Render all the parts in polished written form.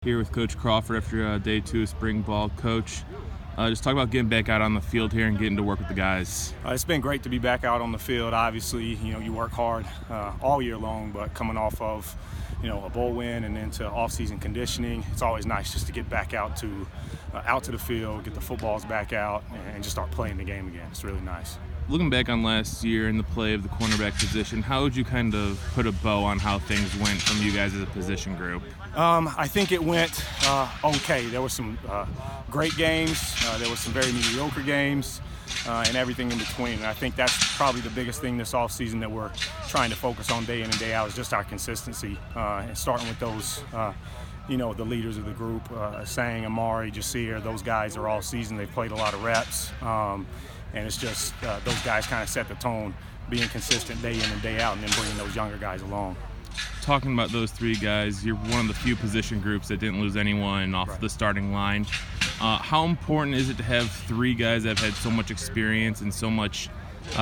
Here with Coach Crawford after day 2 of spring ball. Coach, just talk about getting back out on the field here and getting to work with the guys. It's been great to be back out on the field. Obviously, you work hard all year long, but coming off of, a bowl win and into off-season conditioning, it's always nice just to get back out to the field, get the footballs back out, and just start playing the game again. It's really nice. Looking back on last year in the play of the cornerback position, how would you kind of put a bow on how things went from you guys as a position group? I think it went okay. There were some great games. There were some very mediocre games. And everything in between. And I think that's probably the biggest thing this offseason that we're trying to focus on day in and day out is just our consistency. And starting with those, the leaders of the group, Sang, Amari, Jasir, those guys are all seasoned. They've played a lot of reps. And it's just those guys kind of set the tone, being consistent day in and day out, and then bringing those younger guys along. Talking about those three guys, you're one of the few position groups that didn't lose anyone off the starting line. How important is it to have three guys that have had so much experience and so much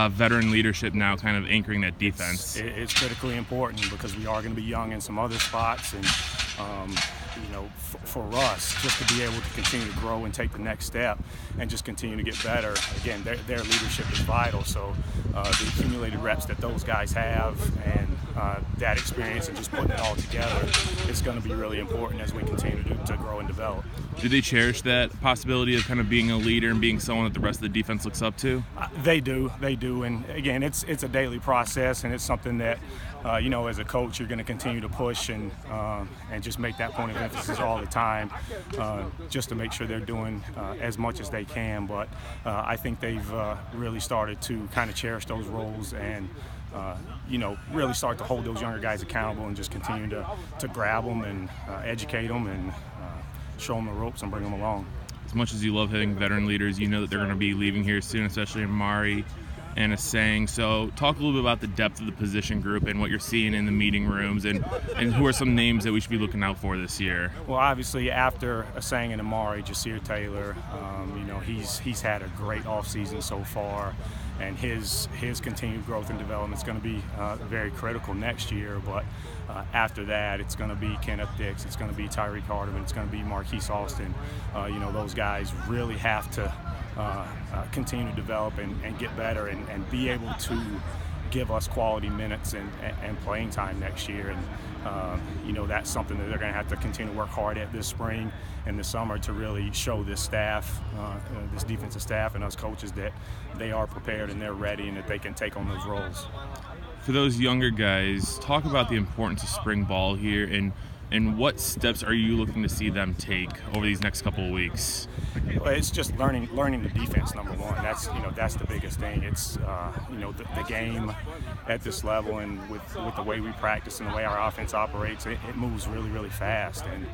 veteran leadership now kind of anchoring that defense? It's critically important because we are going to be young in some other spots, and for us, just to be able to continue to grow and take the next step and just continue to get better. Again, their leadership is vital. So the accumulated reps that those guys have and that experience and just putting it all together is going to be really important as we continue to grow and develop. Do they cherish that possibility of kind of being a leader and being someone that the rest of the defense looks up to? They do. And again, it's a daily process, and it's something that as a coach, you're going to continue to push and just make that point of emphasis all the time, just to make sure they're doing as much as they can. But I think they've really started to kind of cherish those roles and really start to hold those younger guys accountable and just continue to grab them and educate them and show them the ropes and bring them along. As much as you love having veteran leaders, you know that they're going to be leaving here soon, especially Amari and Sang. So talk a little bit about the depth of the position group and what you're seeing in the meeting rooms and who are some names that we should be looking out for this year. Well, obviously after Sang and Amari, Jasir Taylor, he's had a great offseason so far, and his continued growth and development is going to be very critical next year. But after that, it's going to be Kenneth Dix, it's going to be Tyreek Hardeman, it's going to be Marquise Austin. Those guys really have to continue to develop and get better and be able to give us quality minutes and playing time next year. And that's something that they're going to have to continue to work hard at this spring and this summer to really show this staff, this defensive staff and us coaches that they are prepared and they're ready and that they can take on those roles. For those younger guys, talk about the importance of spring ball here and what steps are you looking to see them take over these next couple of weeks? Well, it's just learning the defense, number one. That's the biggest thing. It's the game at this level, and with the way we practice and the way our offense operates, it moves really, really fast. And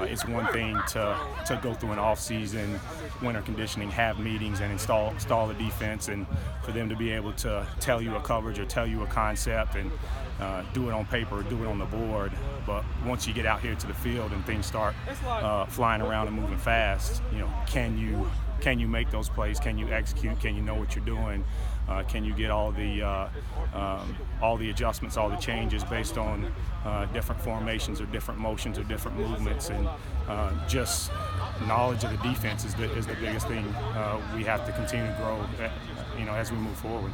it's one thing to go through an off-season winter conditioning, have meetings, and install the defense, and for them to be able to tell you a coverage or tell you a concept and do it on paper or do it on the board. But once you get out here to the field and things start flying around and moving fast, can you make those plays? Can you execute? Can you know what you're doing? Can you get all the adjustments, all the changes based on different formations or different motions or different movements? And just knowledge of the defense is the biggest thing we have to continue to grow as we move forward.